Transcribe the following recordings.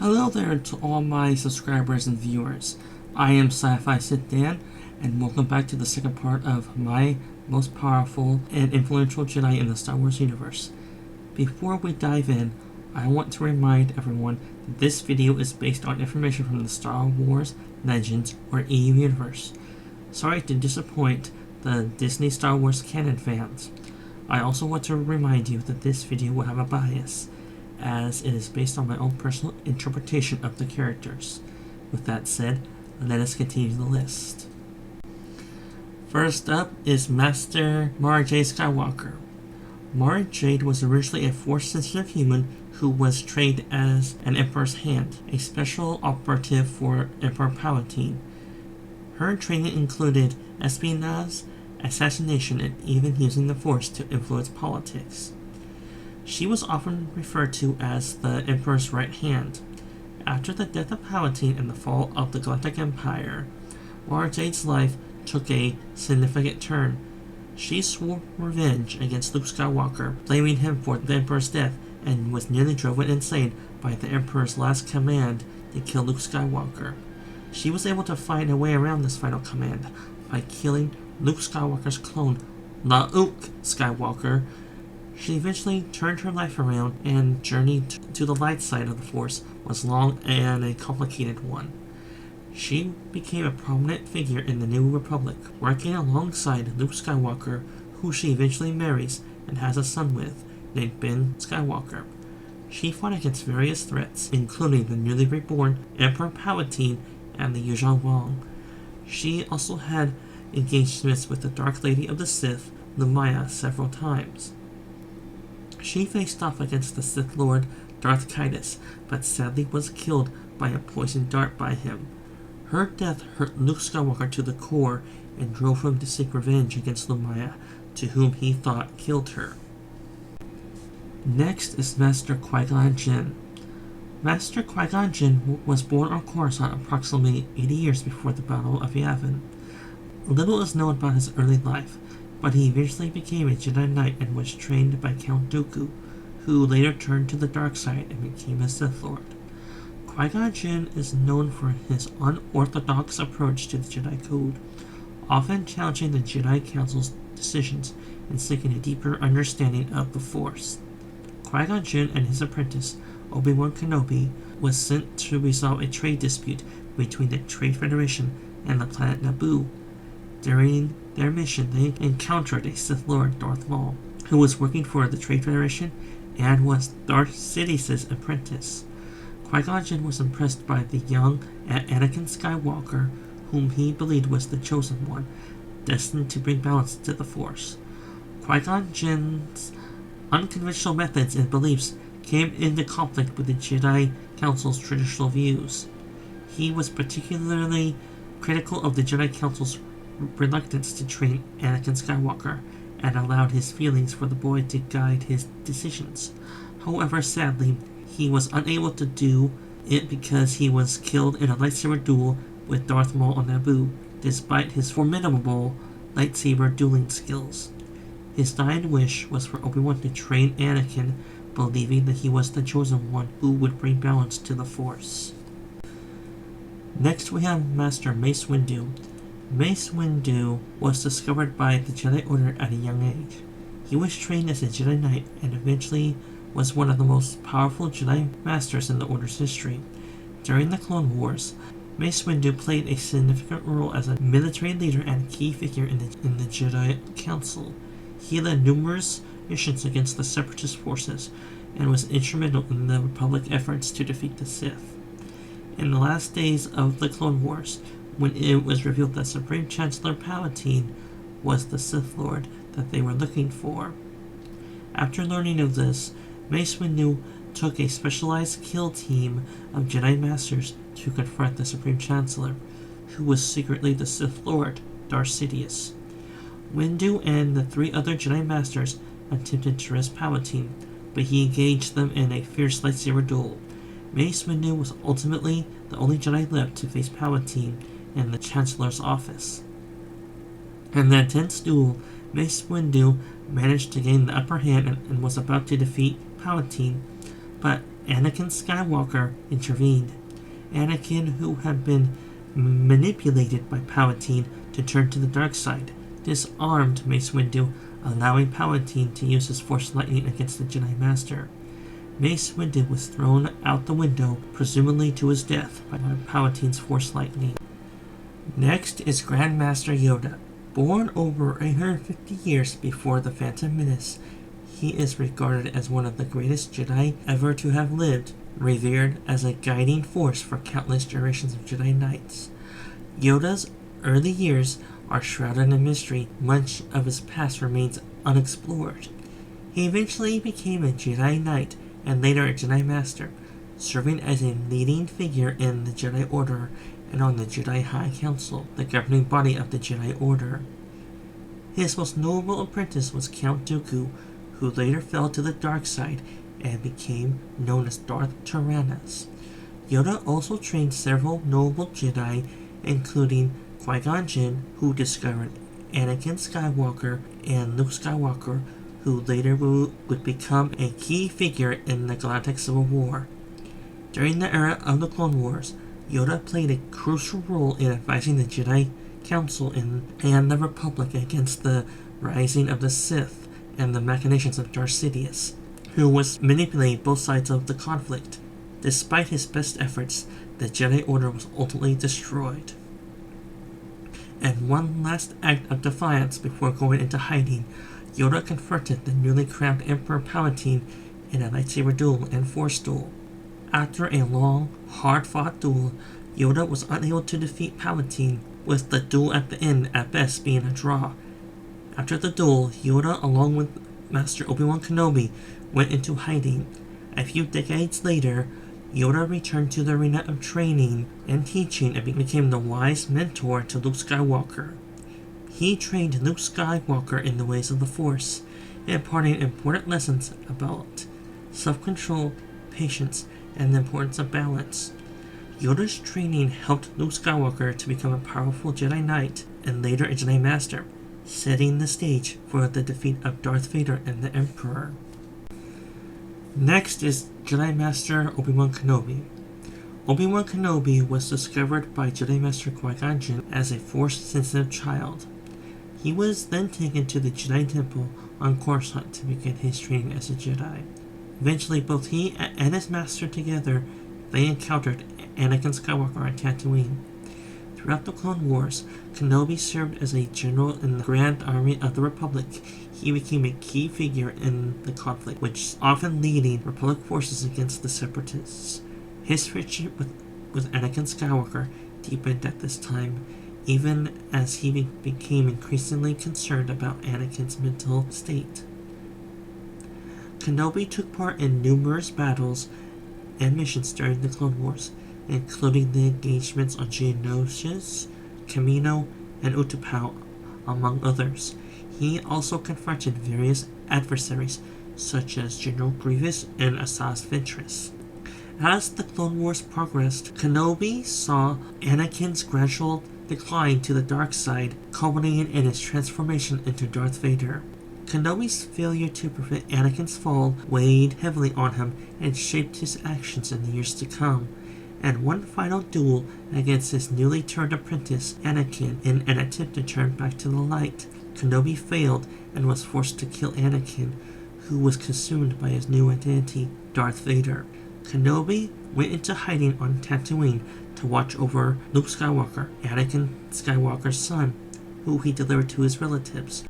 Hello there to all my subscribers and viewers. I am Sci-fi SithDan, and welcome back to the second part of my most powerful and influential Jedi in the Star Wars universe. Before we dive in, I want to remind everyone that this video is based on information from the Star Wars, Legends, or EU universe. Sorry to disappoint the Disney Star Wars canon fans. I also want to remind you that this video will have a bias, as it is based on my own personal interpretation of the characters. With that said, let us continue the list. First up is Master Mara Jade Skywalker. Mara Jade was originally a Force-sensitive human who was trained as an Emperor's Hand, a special operative for Emperor Palpatine. Her training included espionage, assassination, and even using the Force to influence politics. She was often referred to as the Emperor's right hand. After the death of Palpatine and the fall of the Galactic Empire, Mara Jade's life took a significant turn. She swore revenge against Luke Skywalker, blaming him for the Emperor's death, and was nearly driven insane by the Emperor's last command to kill Luke Skywalker. She was able to find a way around this final command by killing Luke Skywalker's clone, Luke Skywalker. She eventually turned her life around, and journey to the light side of the Force was long and a complicated one. She became a prominent figure in the New Republic, working alongside Luke Skywalker, who she eventually marries and has a son with, named Ben Skywalker. She fought against various threats, including the newly reborn Emperor Palpatine and the Yuuzhan Vong. She also had engagements with the Dark Lady of the Sith, Lumaya, several times. She faced off against the Sith Lord Darth Caedus, but sadly was killed by a poisoned dart by him. Her death hurt Luke Skywalker to the core and drove him to seek revenge against Lumaya, to whom he thought killed her. Next is Master Qui-Gon Jinn. Master Qui-Gon Jinn was born on Coruscant approximately 80 years before the Battle of Yavin. Little is known about his early life, but he eventually became a Jedi Knight and was trained by Count Dooku, who later turned to the dark side and became a Sith Lord. Qui-Gon Jinn is known for his unorthodox approach to the Jedi Code, often challenging the Jedi Council's decisions and seeking a deeper understanding of the Force. Qui-Gon Jinn and his apprentice, Obi-Wan Kenobi, was sent to resolve a trade dispute between the Trade Federation and the planet Naboo. During their mission, they encountered a Sith Lord, Darth Maul, who was working for the Trade Federation and was Darth Sidious's apprentice. Qui-Gon Jinn was impressed by the young Anakin Skywalker, whom he believed was the chosen one, destined to bring balance to the Force. Qui-Gon Jinn's unconventional methods and beliefs came into conflict with the Jedi Council's traditional views. He was particularly critical of the Jedi Council's reluctance to train Anakin Skywalker, and allowed his feelings for the boy to guide his decisions. However, sadly, he was unable to do it because he was killed in a lightsaber duel with Darth Maul on Naboo, despite his formidable lightsaber dueling skills. His dying wish was for Obi-Wan to train Anakin, believing that he was the chosen one who would bring balance to the Force. Next we have Master Mace Windu. Mace Windu was discovered by the Jedi Order at a young age. He was trained as a Jedi Knight and eventually was one of the most powerful Jedi Masters in the Order's history. During the Clone Wars, Mace Windu played a significant role as a military leader and a key figure in the Jedi Council. He led numerous missions against the Separatist forces and was instrumental in the Republic efforts to defeat the Sith. In the last days of the Clone Wars, when it was revealed that Supreme Chancellor Palpatine was the Sith Lord that they were looking for. After learning of this, Mace Windu took a specialized kill team of Jedi Masters to confront the Supreme Chancellor, who was secretly the Sith Lord, Darth Sidious. Windu and the 3 other Jedi Masters attempted to arrest Palpatine, but he engaged them in a fierce lightsaber duel. Mace Windu was ultimately the only Jedi left to face Palpatine in the Chancellor's office. In that tense duel, Mace Windu managed to gain the upper hand and was about to defeat Palpatine, but Anakin Skywalker intervened. Anakin, who had been manipulated by Palpatine to turn to the dark side, disarmed Mace Windu, allowing Palpatine to use his Force lightning against the Jedi Master. Mace Windu was thrown out the window, presumably to his death, by Palpatine's Force lightning. Next is Grand Master Yoda. Born over 850 years before the Phantom Menace, he is regarded as one of the greatest Jedi ever to have lived, revered as a guiding force for countless generations of Jedi Knights. Yoda's early years are shrouded in mystery. Much of his past remains unexplored. He eventually became a Jedi Knight and later a Jedi Master, serving as a leading figure in the Jedi Order and on the Jedi High Council, the governing body of the Jedi Order. His most notable apprentice was Count Dooku, who later fell to the dark side and became known as Darth Tyrannus. Yoda also trained several notable Jedi, including Qui-Gon Jinn, who discovered Anakin Skywalker, and Luke Skywalker, who later would become a key figure in the Galactic Civil War. During the era of the Clone Wars, Yoda played a crucial role in advising the Jedi Council and the Republic against the rising of the Sith and the machinations of Darth Sidious, who was manipulating both sides of the conflict. Despite his best efforts, the Jedi Order was ultimately destroyed. And one last act of defiance before going into hiding, Yoda confronted the newly crowned Emperor Palpatine in a lightsaber duel and Force duel. After a long, hard-fought duel, Yoda was unable to defeat Palpatine, with the duel at the end at best being a draw. After the duel, Yoda, along with Master Obi-Wan Kenobi, went into hiding. A few decades later, Yoda returned to the arena of training and teaching and became the wise mentor to Luke Skywalker. He trained Luke Skywalker in the ways of the Force, imparting important lessons about self-control, patience, and the importance of balance. Yoda's training helped Luke Skywalker to become a powerful Jedi Knight and later a Jedi Master, setting the stage for the defeat of Darth Vader and the Emperor. Next is Jedi Master Obi-Wan Kenobi. Obi-Wan Kenobi was discovered by Jedi Master Qui-Gon Jinn as a Force-sensitive child. He was then taken to the Jedi Temple on Coruscant to begin his training as a Jedi. Eventually, both he and his master together, they encountered Anakin Skywalker on Tatooine. Throughout the Clone Wars, Kenobi served as a general in the Grand Army of the Republic. He became a key figure in the conflict, which often leading Republic forces against the Separatists. His friendship with Anakin Skywalker deepened at this time, even as he became increasingly concerned about Anakin's mental state. Kenobi took part in numerous battles and missions during the Clone Wars, including the engagements on Geonosis, Kamino, and Utapau, among others. He also confronted various adversaries, such as General Grievous and Asajj Ventress. As the Clone Wars progressed, Kenobi saw Anakin's gradual decline to the dark side, culminating in his transformation into Darth Vader. Kenobi's failure to prevent Anakin's fall weighed heavily on him and shaped his actions in the years to come. And one final duel against his newly turned apprentice, Anakin, in an attempt to turn back to the light, Kenobi failed and was forced to kill Anakin, who was consumed by his new identity, Darth Vader. Kenobi went into hiding on Tatooine to watch over Luke Skywalker, Anakin Skywalker's son, who he delivered to his relatives.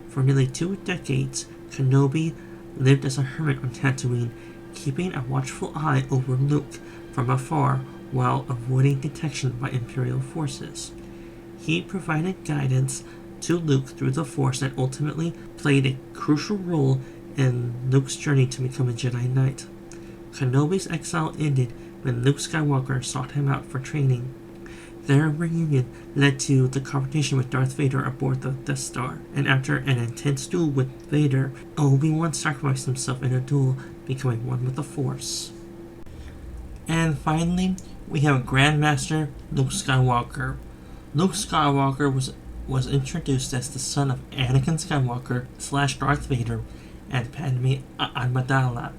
For nearly 2 decades, Kenobi lived as a hermit on Tatooine, keeping a watchful eye over Luke from afar while avoiding detection by Imperial forces. He provided guidance to Luke through the Force and ultimately played a crucial role in Luke's journey to become a Jedi Knight. Kenobi's exile ended when Luke Skywalker sought him out for training. Their reunion led to the confrontation with Darth Vader aboard the Death Star, and after an intense duel with Vader, Obi-Wan sacrificed himself in a duel, becoming one with the Force. And finally, we have Grand Master Luke Skywalker. Luke Skywalker was introduced as the son of Anakin Skywalker / Darth Vader and Padme Amidala.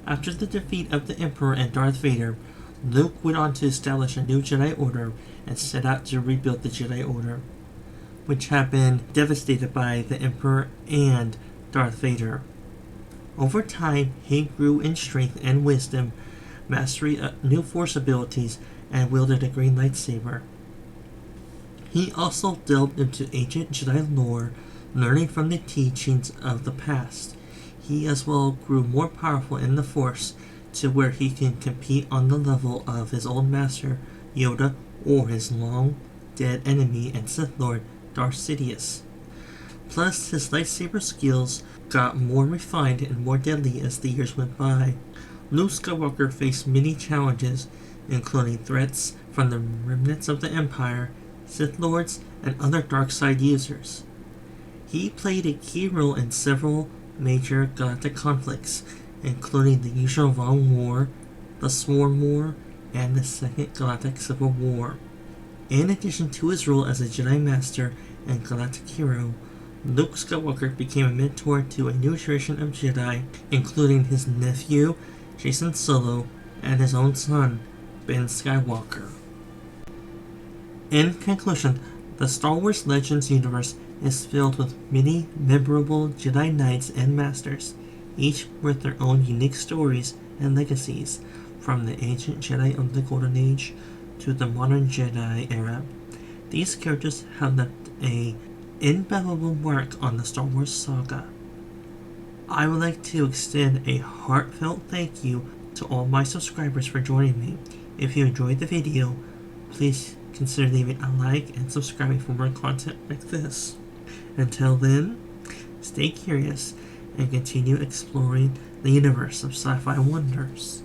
After the defeat of the Emperor and Darth Vader, Luke went on to establish a new Jedi Order and set out to rebuild the Jedi Order, which had been devastated by the Emperor and Darth Vader. Over time, he grew in strength and wisdom, mastery of new Force abilities, and wielded a green lightsaber. He also delved into ancient Jedi lore, learning from the teachings of the past. He as well grew more powerful in the Force to where he can compete on the level of his old master, Yoda, or his long-dead enemy and Sith Lord, Darth Sidious. Plus, his lightsaber skills got more refined and more deadly as the years went by. Luke Skywalker faced many challenges, including threats from the remnants of the Empire, Sith Lords, and other dark side users. He played a key role in several major galactic conflicts, including the Yuuzhan War, the Swarm War, and the Second Galactic Civil War. In addition to his role as a Jedi Master and galactic hero, Luke Skywalker became a mentor to a new generation of Jedi, including his nephew, Jacen Solo, and his own son, Ben Skywalker. In conclusion, the Star Wars Legends universe is filled with many memorable Jedi Knights and Masters, each with their own unique stories and legacies, from the ancient Jedi of the Golden Age to the modern Jedi era. These characters have left an indelible mark on the Star Wars saga. I would like to extend a heartfelt thank you to all my subscribers for joining me. If you enjoyed the video, please consider leaving a like and subscribing for more content like this. Until then, stay curious and continue exploring the universe of sci-fi wonders.